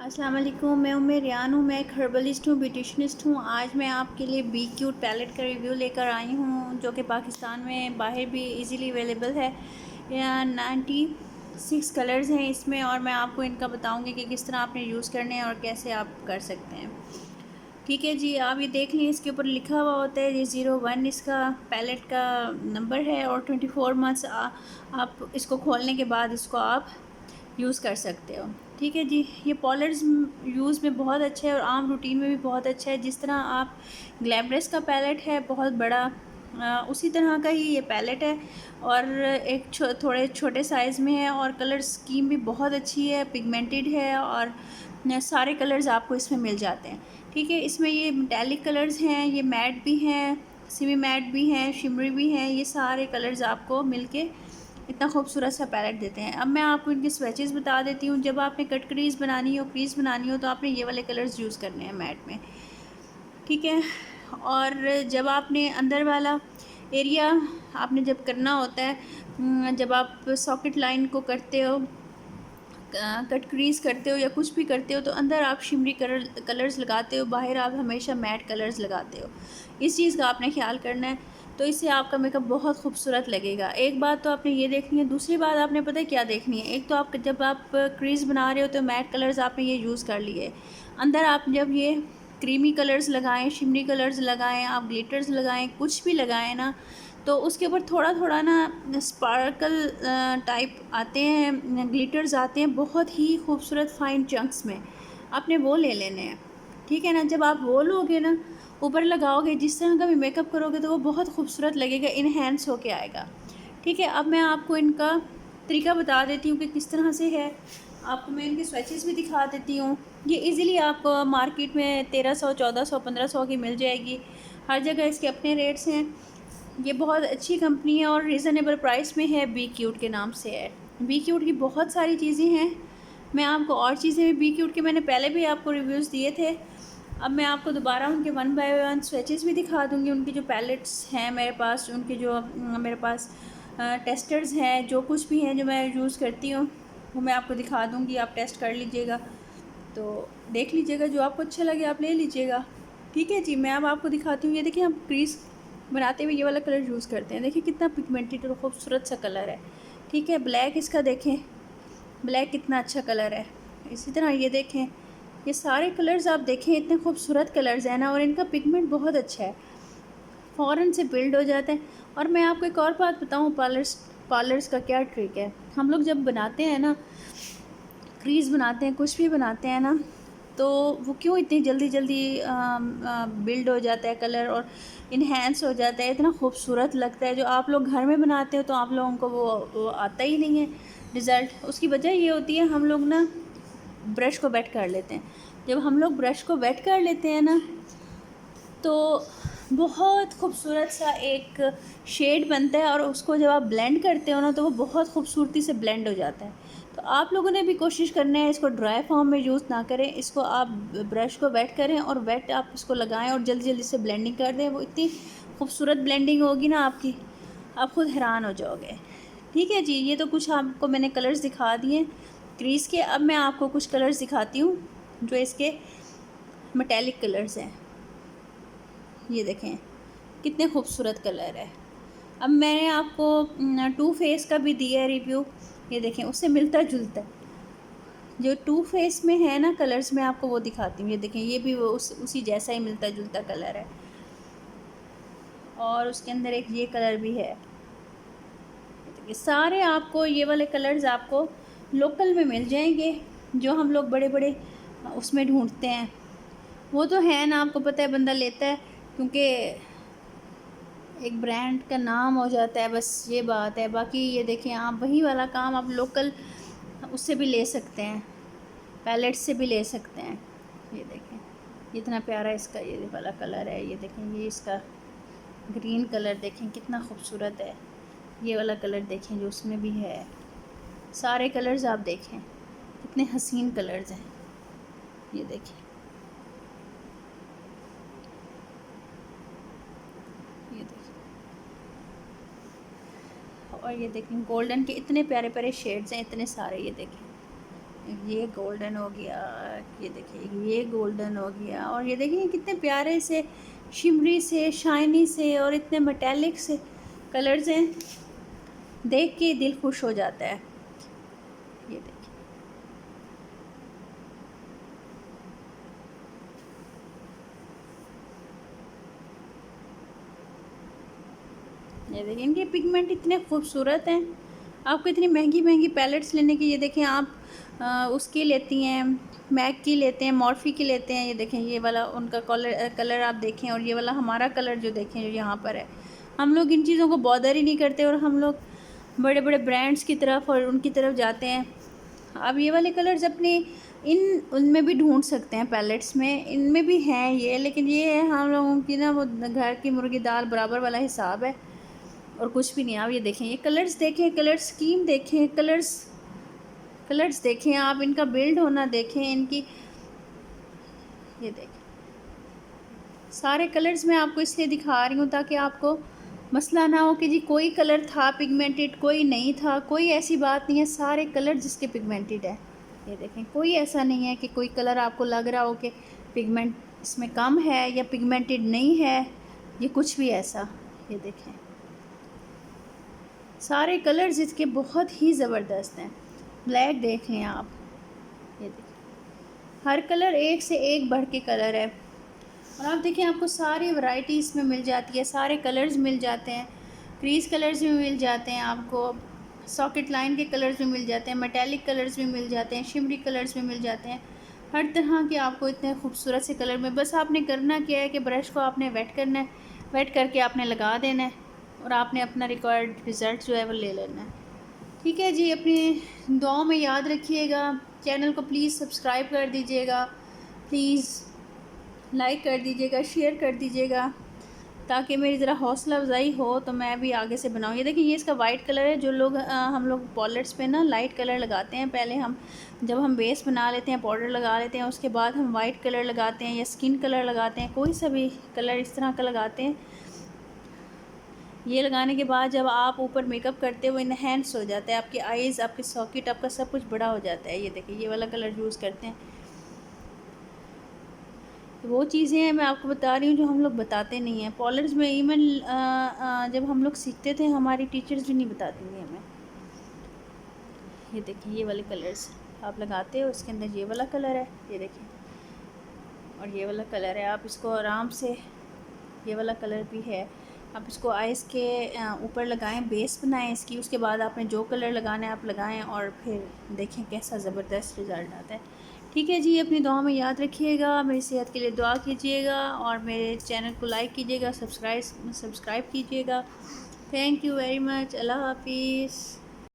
अस्सलाम वालेकुम। मैं उम्मे रियान हूँ। मैं एक हर्बलिस्ट हूँ, ब्यूटिशनिस्ट हूँ। आज मैं आपके लिए बी क्यूट पैलेट का रिव्यू लेकर आई हूँ, जो कि पाकिस्तान में बाहर भी इजीली अवेलेबल है। 96 कलर्स हैं इसमें, और मैं आपको इनका बताऊँगी कि किस तरह आपने यूज़ करने हैं और कैसे आप कर सकते हैं। ठीक है जी, आप ये देख लें, इसके ऊपर लिखा हुआ होता है, ये 01 इसका पैलेट का नंबर है, और 24 मंथ्स आप इसको खोलने के बाद इसको आप यूज़ कर सकते हो। ठीक है जी, ये पॉलर्स यूज़ में बहुत अच्छा है और आम रूटीन में भी बहुत अच्छा है। जिस तरह आप ग्लैमरस का पैलेट है बहुत बड़ा, उसी तरह का ही ये पैलेट है, और एक थोड़े छोटे साइज़ में है, और कलर स्कीम भी बहुत अच्छी है, पिगमेंटेड है, और सारे कलर्स आपको इसमें मिल जाते हैं। ठीक है, इसमें ये मेटालिक कलर्स हैं, ये मैट भी हैं, सेमी मैट भी हैं, शिमरी भी हैं, ये सारे कलर्स आपको मिलके इतना खूबसूरत सा पैलेट देते हैं। अब मैं आपको इनके स्वेचेस बता देती हूँ। जब आपने कट क्रीज बनानी हो, क्रीज बनानी हो, तो आपने ये वाले कलर्स यूज़ करने हैं मैट में। ठीक है, और जब आपने अंदर वाला एरिया आपने जब करना होता है, जब आप सॉकेट लाइन को करते हो, कट क्रीज करते हो या कुछ भी करते हो, तो अंदर आप शिमरी कलर्स लगाते हो, बाहर आप हमेशा मैट कलर्स लगाते हो। इस चीज़ का आपने ख्याल करना है, तो इससे आपका मेकअप बहुत खूबसूरत लगेगा। एक बात तो आपने ये देखनी है, दूसरी बात आपने पता है क्या देखनी है। एक तो आप जब आप क्रीज बना रहे हो तो मैट कलर्स आपने ये यूज़ कर लिए, अंदर आप जब ये क्रीमी कलर्स लगाएं, शिमरी कलर्स लगाएं, आप ग्लिटर्स लगाएं, कुछ भी लगाएं ना, तो उसके ऊपर थोड़ा थोड़ा ना स्पार्कल टाइप आते हैं, ग्लिटर्स आते हैं बहुत ही खूबसूरत फाइन चंक्स में, आपने वो ले लेने हैं। ठीक है ना, जब आप वो लोगे ना, ऊपर लगाओगे, जिस तरह का भी मेकअप करोगे तो वो बहुत खूबसूरत लगेगा, इन्हेंस होके आएगा। ठीक है, अब मैं आपको इनका तरीका बता देती हूँ कि किस तरह से है। आपको मैं इनके स्वेचेस भी दिखा देती हूँ। ये इजीली आपको मार्केट में 1300, 1400, 1500 की मिल जाएगी। हर जगह इसके अपने रेट्स हैं। ये बहुत अच्छी कंपनी है और रिज़नेबल प्राइस में है, बी क्यूट के नाम से है। बी क्यूट की बहुत सारी चीज़ें हैं। मैं आपको और चीज़ें भी बी क्यूट के मैंने पहले भी आपको रिव्यूज़ दिए थे। अब मैं आपको दोबारा उनके 1 बाय 1 स्वेचेस भी दिखा दूँगी। उनकी जो पैलेट्स हैं मेरे पास, उनके जो मेरे पास टेस्टर्स हैं, जो कुछ भी हैं जो मैं यूज़ करती हूँ, वो मैं आपको दिखा दूँगी। आप टेस्ट कर लीजिएगा, तो देख लीजिएगा, जो आपको अच्छा लगे आप ले लीजिएगा। ठीक है जी, मैं अब आपको दिखाती हूँ। ये देखिए, हम क्रीज बनाते हुए ये वाला कलर यूज़ करते हैं। देखिए कितना पिगमेंटेड और खूबसूरत सा कलर है। ठीक है, ब्लैक इसका देखें, ब्लैक कितना अच्छा कलर है। इसी तरह ये देखें, ये सारे कलर्स आप देखें, इतने खूबसूरत कलर्स हैं ना, और इनका पिगमेंट बहुत अच्छा है, फ़ौरन से बिल्ड हो जाता है। और मैं आपको एक और बात बताऊँ, पार्लर्स का क्या ट्रिक है। हम लोग जब बनाते हैं ना, क्रीज बनाते हैं, कुछ भी बनाते हैं ना, तो वो क्यों इतनी जल्दी जल्दी बिल्ड हो जाता है कलर, और इन्हेंस हो जाता है, इतना खूबसूरत लगता है। जो आप लोग घर में बनाते हो तो आप लोगों को वो आता ही नहीं है रिज़ल्ट। उसकी वजह ये होती है, हम लोग ना ब्रश को वेट कर लेते हैं। जब हम लोग ब्रश को वेट कर लेते हैं ना, तो बहुत खूबसूरत सा एक शेड बनता है, और उसको जब आप ब्लेंड करते हो ना, तो वो बहुत खूबसूरती से ब्लेंड हो जाता है। तो आप लोगों ने भी कोशिश करना है, इसको ड्राई फॉर्म में यूज़ ना करें, इसको आप ब्रश को वेट करें, और वेट आप इसको लगाएं और जल्दी जल्दी से ब्लेंडिंग कर दें। वो इतनी खूबसूरत ब्लेंडिंग होगी ना आपकी, आप खुद हैरान हो जाओगे। ठीक है जी, ये तो कुछ आपको मैंने कलर्स दिखा दिए क्रीज़ के। अब मैं आपको कुछ कलर्स दिखाती हूँ जो इसके मेटेलिक कलर्स हैं। ये देखें कितने खूबसूरत कलर है। अब मैंने आपको टू फेस का भी दिया है रिव्यू, ये देखें उससे मिलता जुलता है। जो टू फेस में है ना कलर्स, मैं आपको वो दिखाती हूँ। ये देखें, ये भी वो उसी जैसा ही मिलता जुलता कलर है, और उसके अंदर एक ये कलर भी है। ये सारे आपको ये वाले कलर्स आपको लोकल में मिल जाएंगे, जो हम लोग बड़े बड़े उसमें ढूंढते हैं। वो तो है ना, आपको पता है, बंदा लेता है क्योंकि एक ब्रांड का नाम हो जाता है, बस ये बात है। बाकी ये देखें, आप वही वाला काम आप लोकल उससे भी ले सकते हैं, पैलेट से भी ले सकते हैं। ये देखें कितना प्यारा इसका ये वाला कलर है। ये देखें, ये इसका ग्रीन कलर देखें कितना खूबसूरत है। ये वाला कलर देखें जो उसमें भी है। सारे कलर्स आप देखें कितने हसीन कलर्स हैं। ये देखें, ये देखें, और ये देखें गोल्डन के इतने प्यारे प्यारे शेड्स हैं, इतने सारे। ये देखें ये गोल्डन हो गया, ये देखिए ये गोल्डन हो गया, और ये देखिए कितने प्यारे से शिमरी से शाइनी से और इतने मेटेलिक से कलर्स हैं, देख के दिल खुश हो जाता है। ये देखिए ये देखिए इनके पिगमेंट इतने खूबसूरत हैं। आपको इतनी महंगी महंगी पैलेट्स लेने की, ये देखें आप उसकी लेती हैं, मैक की लेते हैं, मॉर्फी की लेते हैं। ये देखें ये वाला उनका कलर आप देखें, और ये वाला हमारा कलर जो देखें जो यहाँ पर है। हम लोग इन चीज़ों को बॉदर ही नहीं करते, और हम लोग बड़े बड़े ब्रांड्स की तरफ और उनकी तरफ जाते हैं। आप ये वाले कलर्स अपने उनमें भी ढूंढ सकते हैं, पैलेट्स में इनमें भी हैं ये, लेकिन ये है हम लोगों की ना वो घर की मुर्गी दाल बराबर वाला हिसाब है, और कुछ भी नहीं। आप ये देखें, ये कलर्स देखें, कलर स्कीम देखें, कलर्स देखें आप, इनका बिल्ड होना देखें, इनकी ये देखें सारे कलर्स मैं आपको इसलिए दिखा रही हूँ ताकि आपको मसला ना हो कि जी कोई कलर था पिगमेंटेड कोई नहीं था। कोई ऐसी बात नहीं है, सारे कलर जिसके पिगमेंटेड है। ये देखें कोई ऐसा नहीं है कि कोई कलर आपको लग रहा हो कि पिगमेंट इसमें कम है या पिगमेंटेड नहीं है, ये कुछ भी ऐसा। ये देखें सारे कलर्स इसके बहुत ही ज़बरदस्त हैं। ब्लैक देख लें आप, ये देखें हर कलर एक से एक बढ़ के कलर है, और आप देखें आपको सारी वैरायटी इसमें मिल जाती है, सारे कलर्स मिल जाते हैं। क्रीज कलर्स भी मिल जाते हैं आपको, सॉकेट लाइन के कलर्स भी मिल जाते हैं, मेटेलिक कलर्स भी मिल जाते हैं, शिमरी कलर्स भी मिल जाते हैं, हर तरह के आपको इतने खूबसूरत से कलर में। बस आपने करना क्या है कि ब्रश को आपने वेट करना है, वेट करके आपने लगा देना है, और आपने अपना रिक्वायर्ड रिज़ल्ट जो है वो ले लेना है। ठीक है जी, अपनी दुआओं में याद रखिएगा। चैनल को प्लीज़ सब्सक्राइब कर दीजिएगा, प्लीज़ लाइक कर दीजिएगा, शेयर कर दीजिएगा, ताकि मेरी ज़रा हौसला अफजाई हो तो मैं भी आगे से बनाऊँ। ये देखिए ये इसका वाइट कलर है। जो लोग हम लोग पॉलेट्स पे ना लाइट कलर लगाते हैं, पहले हम जब हम बेस बना लेते हैं, पाउडर लगा लेते हैं, उसके बाद हम वाइट कलर लगाते हैं या स्किन कलर लगाते हैं, कोई सा भी कलर इस तरह का लगाते हैं। ये लगाने के बाद जब आप ऊपर मेकअप करते हो इनहेंस हो जाता है, आपकी आईज़, आपके सॉकेट, आपका सब कुछ बड़ा हो जाता है। ये देखिए ये वाला कलर यूज़ करते हैं। तो वो चीज़ें हैं मैं आपको बता रही हूँ जो हम लोग बताते नहीं हैं पॉलर्स में। इवन जब हम लोग सीखते थे हमारी टीचर्स भी नहीं बताती थी हमें। ये देखिए ये वाले कलर्स आप लगाते हो, इसके अंदर ये वाला कलर है, ये देखिए, और ये वाला कलर है। आप इसको आराम से, ये वाला कलर भी है, आप इसको आइज़ के ऊपर लगाएं, बेस बनाएं इसकी, उसके बाद आपने जो कलर लगाना है आप लगाएं, और फिर देखें कैसा ज़बरदस्त रिज़ल्ट आता है। ठीक है जी, अपनी दुआ में याद रखिएगा, मेरी सेहत के लिए दुआ कीजिएगा, और मेरे चैनल को लाइक कीजिएगा, सब्सक्राइब कीजिएगा। Thank you very much. अल्लाह हाफिज़।